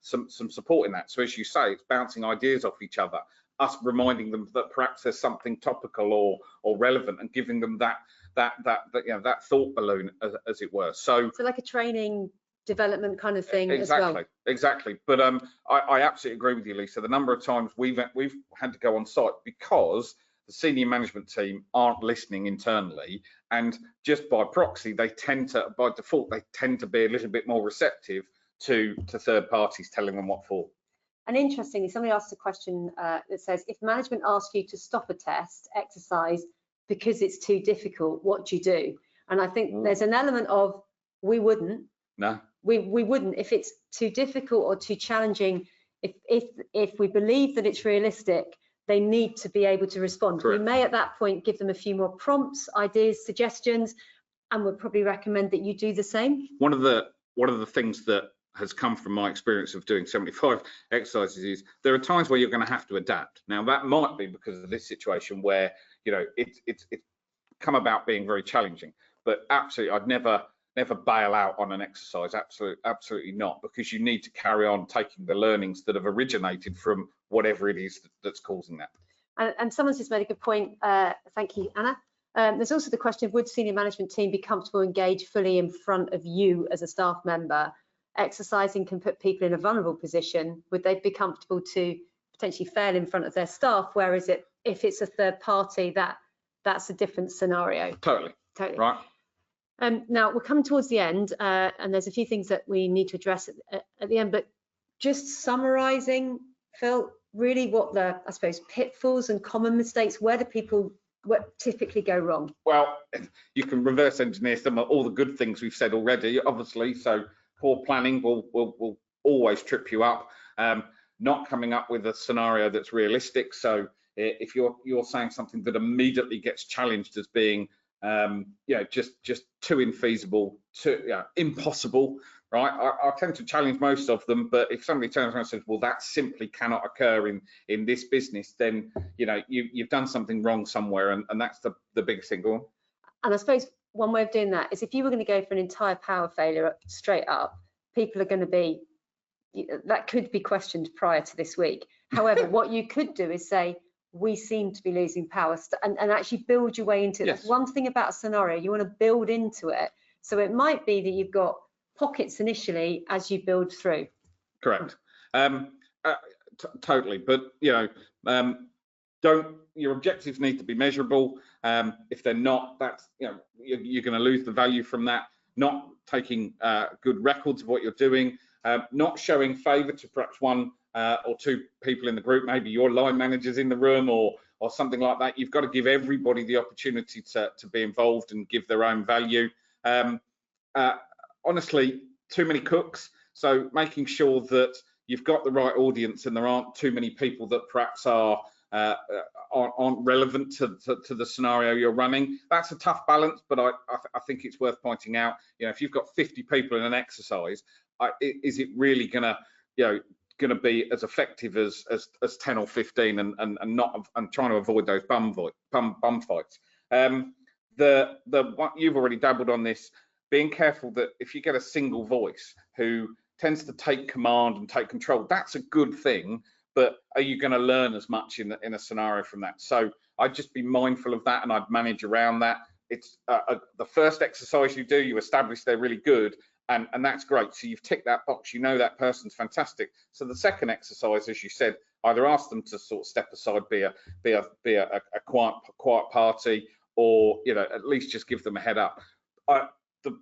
some support in that. So as you say, it's bouncing ideas off each other, us reminding them that perhaps there's something topical or relevant, and giving them that you know, that thought balloon, as it were. So like a training development kind of thing. Exactly, as well. Exactly. But I absolutely agree with you, Lisa. The number of times we've had to go on site because the senior management team aren't listening internally, and just by proxy, they tend to, by default, they tend to be a little bit more receptive to third parties telling them what for. And interestingly, somebody asked a question that says, if management asks you to stop a test exercise because it's too difficult, what do you do? And I think there's an element of, we wouldn't. No. We wouldn't if it's too difficult or too challenging. If we believe that it's realistic, they need to be able to respond. Correct. We may at that point give them a few more prompts, ideas, suggestions, and would probably recommend that you do the same. One of the things that has come from my experience of doing 75 exercises is there are times where you're going to have to adapt. Now that might be because of this situation where, you know, it's come about being very challenging, but absolutely I'd never bail out on an exercise. Absolutely not, because you need to carry on taking the learnings that have originated from whatever it is that's causing that. And someone's just made a good point. Thank you, Anna. There's also the question of, would senior management team be comfortable engage fully in front of you as a staff member? Exercising can put people in a vulnerable position. Would they be comfortable to potentially fail in front of their staff? Whereas if it's a third party, that's a different scenario. Totally. Right. Now we're coming towards the end, and there's a few things that we need to address at the end, but just summarising, Phil, really what the, I suppose, pitfalls and common mistakes, where do people typically go wrong? Well, you can reverse engineer some of all the good things we've said already, obviously. So poor planning will always trip you up. Not coming up with a scenario that's realistic. So if you're saying something that immediately gets challenged as being you know, just too infeasible, too impossible, right? I tend to challenge most of them, but if somebody turns around and says, well, that simply cannot occur in this business, then, you know, you've done something wrong somewhere, and that's the biggest thing. Go on. And I suppose one way of doing that is, if you were going to go for an entire power failure straight up, people are going to be, that could be questioned prior to this week. However, what you could do is say, we seem to be losing power, and actually build your way into it. Yes. That's one thing about a scenario, you want to build into it. So it might be that you've got pockets initially as you build through. Correct. Totally. But, you know, your objectives need to be measurable. If they're not, that's, you know, you're going to lose the value from that. Not taking good records of what you're doing, not showing favour to perhaps one or two people in the group, maybe your line managers in the room or something like that. You've got to give everybody the opportunity to be involved and give their own value. honestly, too many cooks. So making sure that you've got the right audience and there aren't too many people that perhaps aren't relevant to the scenario you're running. That's a tough balance, but I think it's worth pointing out. If you've got 50 people in an exercise, is it really going to be as effective as 10 or 15 and trying to avoid those bum fights. You've already dabbled on this, being careful that if you get a single voice who tends to take command and take control, that's a good thing, but are you going to learn as much in a scenario from that? So I'd just be mindful of that, and I'd manage around that. It's the first exercise you do, you establish they're really good, and that's great. So you've ticked that box, that person's fantastic. So the second exercise, as you said, either ask them to sort of step aside, be a quiet party, or at least just give them a head up.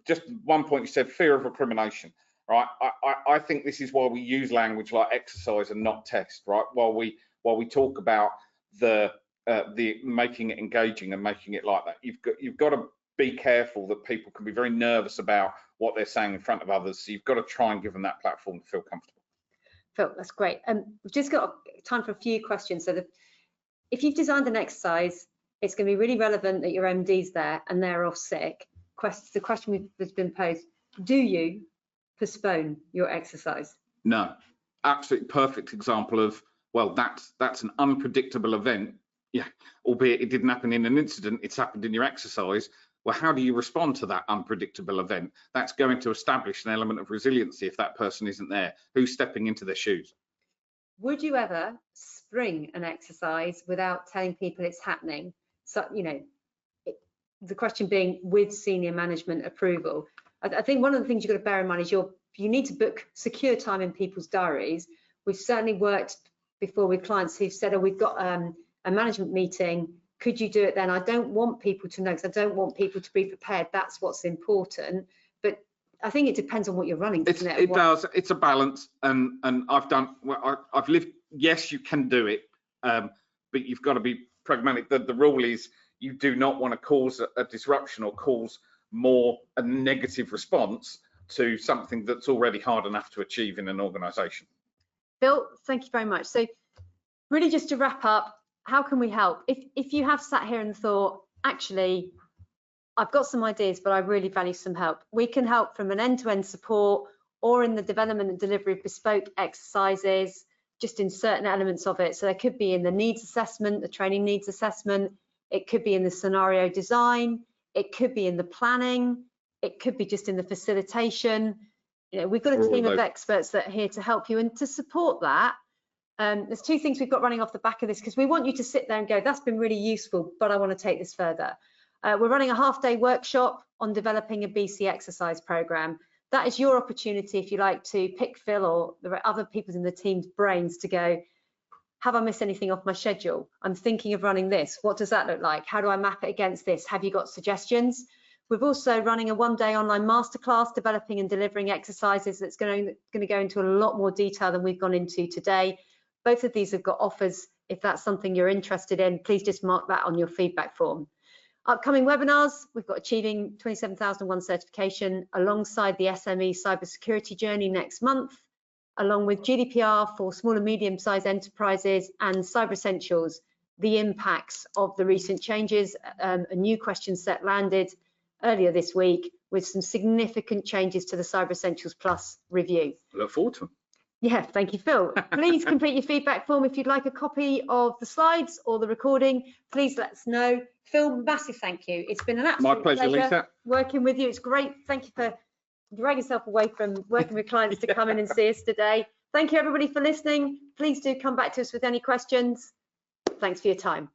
Just one point you said, fear of recrimination. Right, I think this is why we use language like exercise and not test. Right, while we talk about the making it engaging and making it like that, you've got to be careful that people can be very nervous about what they're saying in front of others. So you've got to try and give them that platform to feel comfortable. Phil, that's great. We've just got time for a few questions. So if you've designed an exercise, it's going to be really relevant that your MD's there and they're off sick. The question that's been posed: do you postpone your exercise? No, absolutely perfect example of, well, that's an unpredictable event. Yeah, albeit it didn't happen in an incident, it's happened in your exercise. Well, how do you respond to that unpredictable event? That's going to establish an element of resiliency if that person isn't there. Who's stepping into their shoes? Would you ever spring an exercise without telling people it's happening? So, the question being with senior management approval. I think one of the things you've got to bear in mind is you need to book secure time in people's diaries. We've certainly worked before with clients who've said, oh, we've got a management meeting, could you do it then? I don't want people to know, because I don't want people to be prepared. That's what's important. But I think it depends on what you're running, doesn't it? It does. It's a balance, and I've lived. Yes, you can do it, but you've got to be pragmatic. The rule is you do not want to cause a disruption or cause a negative response to something that's already hard enough to achieve in an organisation. Bill, thank you very much. So really just to wrap up, how can we help? If you have sat here and thought, actually, I've got some ideas, but I really value some help, we can help from an end-to-end support or in the development and delivery of bespoke exercises, just in certain elements of it. So there could be in the needs assessment, the training needs assessment, it could be in the scenario design, it could be in the planning, it could be just in the facilitation. We've got a team of experts that are here to help you, and to support that. There's two things we've got running off the back of this, because we want you to sit there and go, that's been really useful, but I want to take this further. We're running a half-day workshop on developing a BC exercise program. That is your opportunity, if you like, to pick Phil or the other people in the team's brains to go, have I missed anything off my schedule? I'm thinking of running this. What does that look like? How do I map it against this? Have you got suggestions? We're also running a one-day online masterclass, developing and delivering exercises, that's going to go into a lot more detail than we've gone into today. Both of these have got offers. If that's something you're interested in, please just mark that on your feedback form. Upcoming webinars, we've got Achieving 27001 certification alongside the SME cybersecurity journey next month, along with GDPR for small and medium-sized enterprises and Cyber Essentials, the impacts of the recent changes. A new question set landed earlier this week with some significant changes to the Cyber Essentials Plus review. Look forward to them. Yeah, thank you, Phil. Please complete your feedback form. If you'd like a copy of the slides or the recording, please let us know. Phil, massive thank you. It's been an absolute pleasure, Lisa, working with you. It's great. Thank you for dragging yourself away from working with clients to come in and see us today. Thank you, everybody, for listening. Please do come back to us with any questions. Thanks for your time.